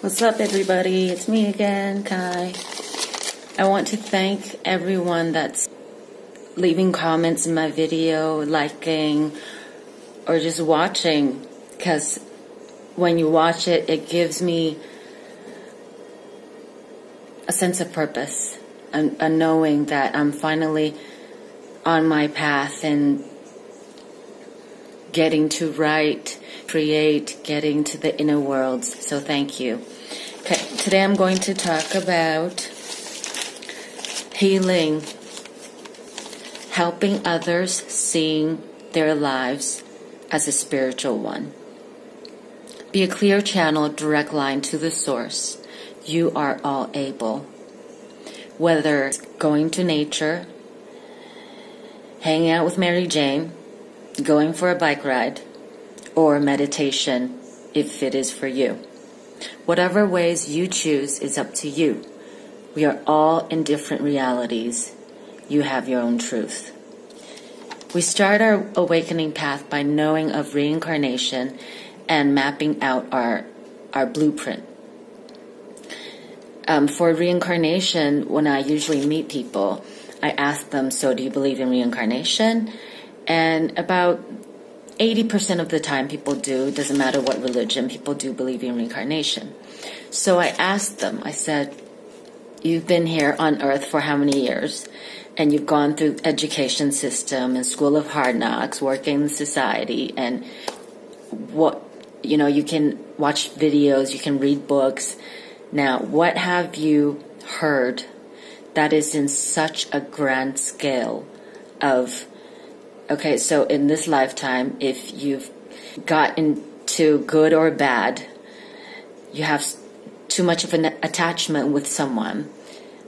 What's up, everybody? It's me again, Kai. I want to thank everyone that's leaving comments in my video, liking, or just watching, because when you watch it, it gives me a sense of purpose, a knowing that I'm finally on my path and getting to write, create, getting to the inner worlds. So thank you. Okay, today I'm going to talk about healing, helping others seeing their lives as a spiritual one. Be a clear channel, direct line to the source. You are all able. Whether it's going to nature, hanging out with Mary Jane, going for a bike ride, or meditation, if it is for you. Whatever ways you choose is up to you. We are all in different realities. You have your own truth. We start our awakening path by knowing of reincarnation and mapping out our blueprint. For reincarnation, when I usually meet people, I ask them, so do you believe in reincarnation? And about 80% of the time people do. It doesn't matter what religion, people do believe in reincarnation. So I asked them, I said, you've been here on earth for how many years? And you've gone through education system and school of hard knocks, working in society, and you can watch videos, you can read books. Now, what have you heard that is in such a grand scale of, okay, so in this lifetime, if you've got into good or bad, you have too much of an attachment with someone,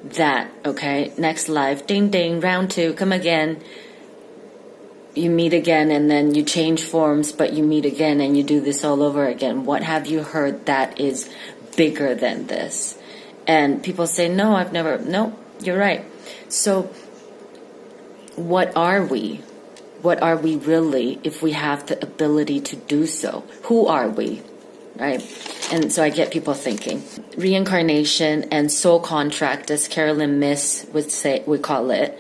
that, okay, next life, ding ding, round two, come again, you meet again, and then you change forms, but you meet again, and you do this all over again. What have you heard that is bigger than this? And people say, no, I've never, no, you're right. So what are we? What are we really if we have the ability to do so? Who are we? Right? And so I get people thinking. Reincarnation and soul contract, as Carolyn Myss would call it.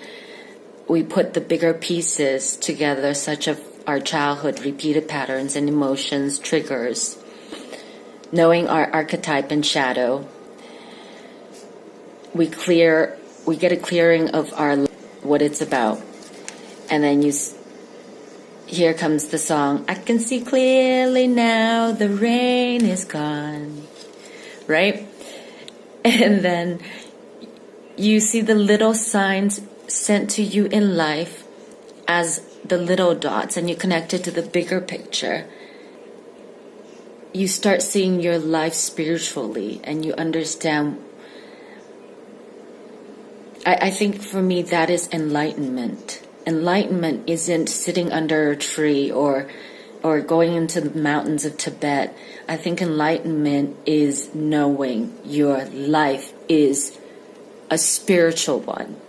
We put the bigger pieces together, such as our childhood, repeated patterns and emotions, triggers, knowing our archetype and shadow. We get a clearing of what it's about. And then here comes the song, I can see clearly now, the rain is gone, right? And then you see the little signs sent to you in life as the little dots, and you connect it to the bigger picture. You start seeing your life spiritually, and you understand. I think for me that is enlightenment. Enlightenment isn't sitting under a tree or going into the mountains of Tibet. I think enlightenment is knowing your life is a spiritual one.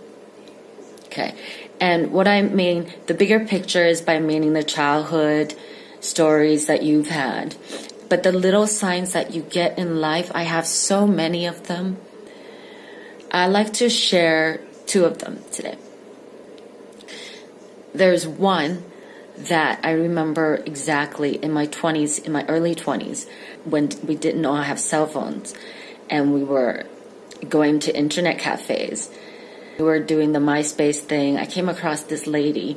Okay. And what I mean, the bigger picture is by meaning the childhood stories that you've had. But the little signs that you get in life, I have so many of them. I like to share two of them today. There's one that I remember exactly in my early 20s, when we didn't know how to have cell phones, and we were going to internet cafes. We were doing the MySpace thing. I came across this lady,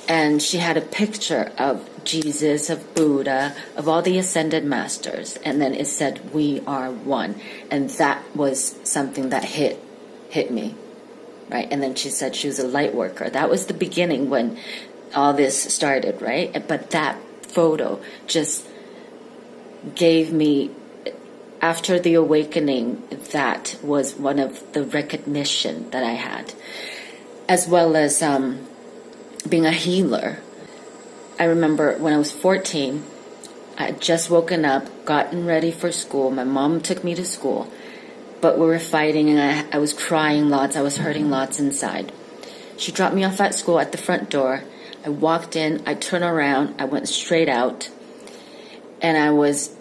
and she had a picture of Jesus, of Buddha, of all the ascended masters, and then it said, we are one. And that was something that hit me. Right? And then she said she was a light worker. That was the beginning when all this started, right? But that photo just gave me, after the awakening, that was one of the recognition that I had, as well as being a healer. I remember when I was 14, I had just woken up, gotten ready for school. My mom took me to school. But we were fighting, and I was crying lots. I was hurting lots inside. She dropped me off at school at the front door. I walked in. I turned around. I went straight out. And I was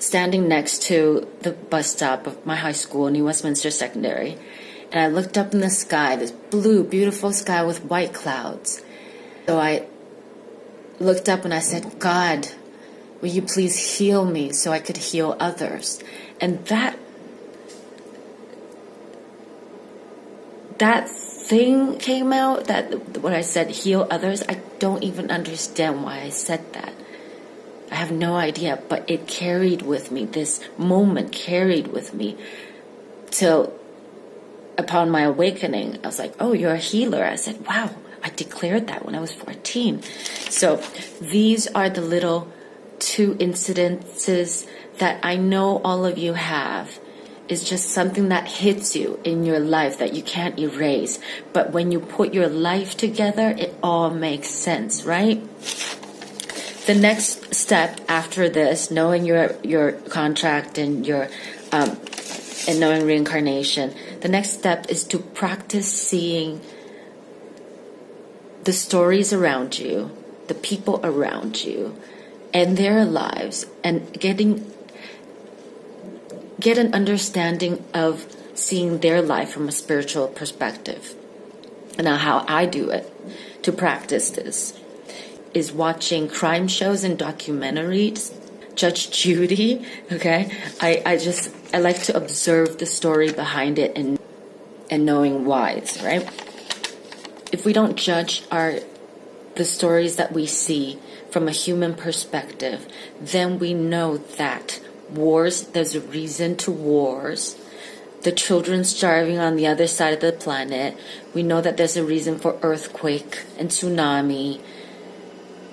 standing next to the bus stop of my high school, New Westminster Secondary, and I looked up in the sky, this blue, beautiful sky with white clouds. So I looked up and I said, God, will you please heal me so I could heal others? And that thing came out, that when I said heal others, I don't even understand why I said that. I have no idea, but it carried with me, this moment carried with me till upon my awakening. I was like, oh, you're a healer. I said, wow, I declared that when I was 14. So these are the little 2 incidences that I know all of you have. It's just something that hits you in your life that you can't erase. But when you put your life together, it all makes sense, right? The next step after this, knowing your contract and your and knowing reincarnation, the next step is to practice seeing the stories around you, the people around you, and their lives, and get an understanding of seeing their life from a spiritual perspective. Now, how I do it to practice this is watching crime shows and documentaries. Judge Judy, okay? I like to observe the story behind it and knowing why, right? If we don't judge the stories that we see from a human perspective, then we know that wars, there's a reason to wars. The children starving on the other side of the planet. We know that there's a reason for earthquake and tsunami.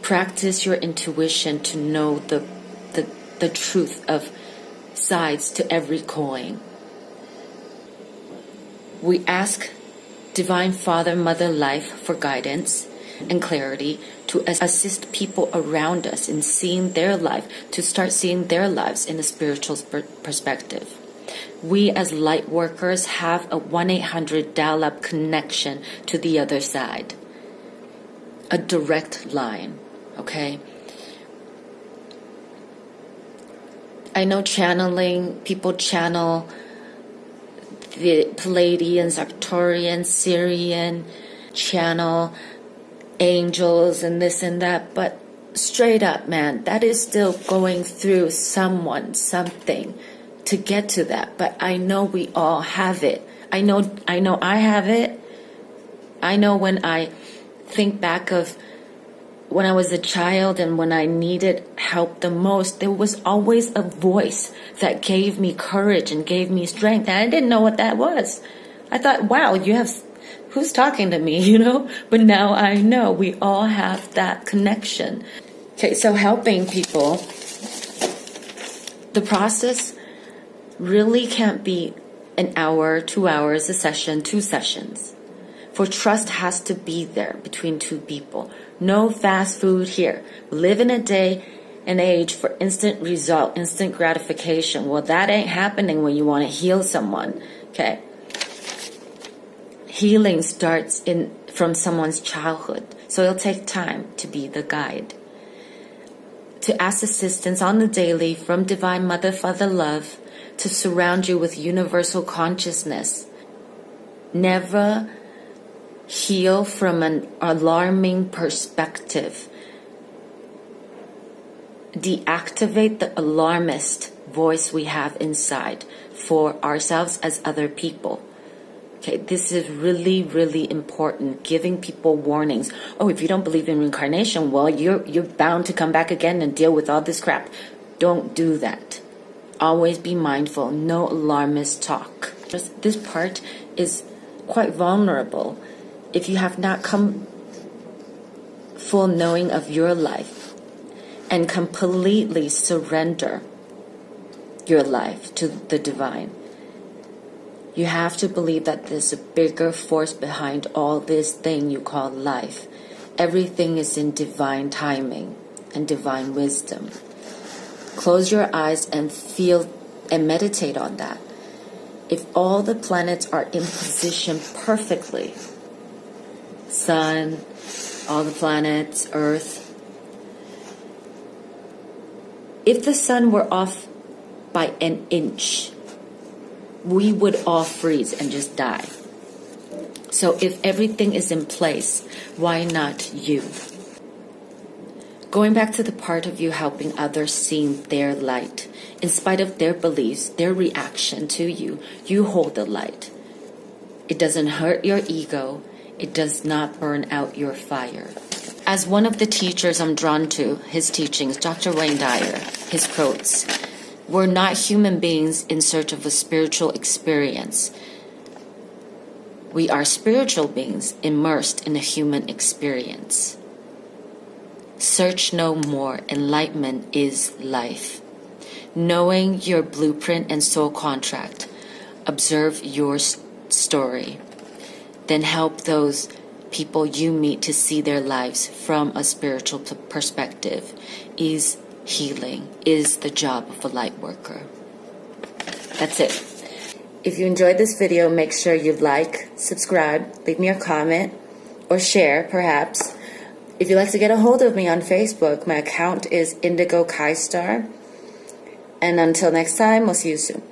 Practice your intuition to know the truth of sides to every coin. We ask Divine Father, Mother, Life for guidance and clarity to assist people around us in seeing their life, to start seeing their lives in a spiritual perspective. We as light workers have a 1-800 dial-up connection to the other side. A direct line, okay? I know channeling, people channel the Palladians, Arcturian, Syrian, channel angels and this and that, but straight up, man, that is still going through someone, something to get to that. But I know we all have it. I know I have it. I know when I think back of when I was a child and when I needed help the most, there was always a voice that gave me courage and gave me strength. And I didn't know what that was. I thought, wow, who's talking to me, But now I know we all have that connection. Okay, so helping people, the process really can't be an hour, 2 hours, a session, 2 sessions. For trust has to be there between 2 people. No fast food here. We live in a day and age for instant result, instant gratification. Well, that ain't happening when you want to heal someone. Okay. Healing starts from someone's childhood. So it'll take time to be the guide. To ask assistance on the daily from Divine Mother, Father, Love, to surround you with universal consciousness. Never heal from an alarming perspective. Deactivate the alarmist voice we have inside for ourselves as other people. Okay, this is really, really important. Giving people warnings. Oh, if you don't believe in reincarnation, well, you're bound to come back again and deal with all this crap. Don't do that. Always be mindful. No alarmist talk. This part is quite vulnerable. If you have not come full knowing of your life and completely surrender your life to the divine, you have to believe that there's a bigger force behind all this thing you call life. Everything is in divine timing and divine wisdom. Close your eyes and feel and meditate on that. If all the planets are in position perfectly, Sun, all the planets, Earth. If the sun were off by an inch, we would all freeze and just die. So if everything is in place, why not you? Going back to the part of you helping others see their light. In spite of their beliefs, their reaction to you, you hold the light. It doesn't hurt your ego. It does not burn out your fire. As one of the teachers I'm drawn to, his teachings, Dr. Wayne Dyer, his quotes, we're not human beings in search of a spiritual experience. We are spiritual beings immersed in a human experience. Search no more. Enlightenment is life. Knowing your blueprint and soul contract, observe your story. Then help those people you meet to see their lives from a spiritual perspective. Is healing, is the job of a light worker. That's it. If you enjoyed this video, make sure you like, subscribe, leave me a comment, or share perhaps. If you'd like to get a hold of me on Facebook, my account is Indigo Kai Star. And until next time, we'll see you soon.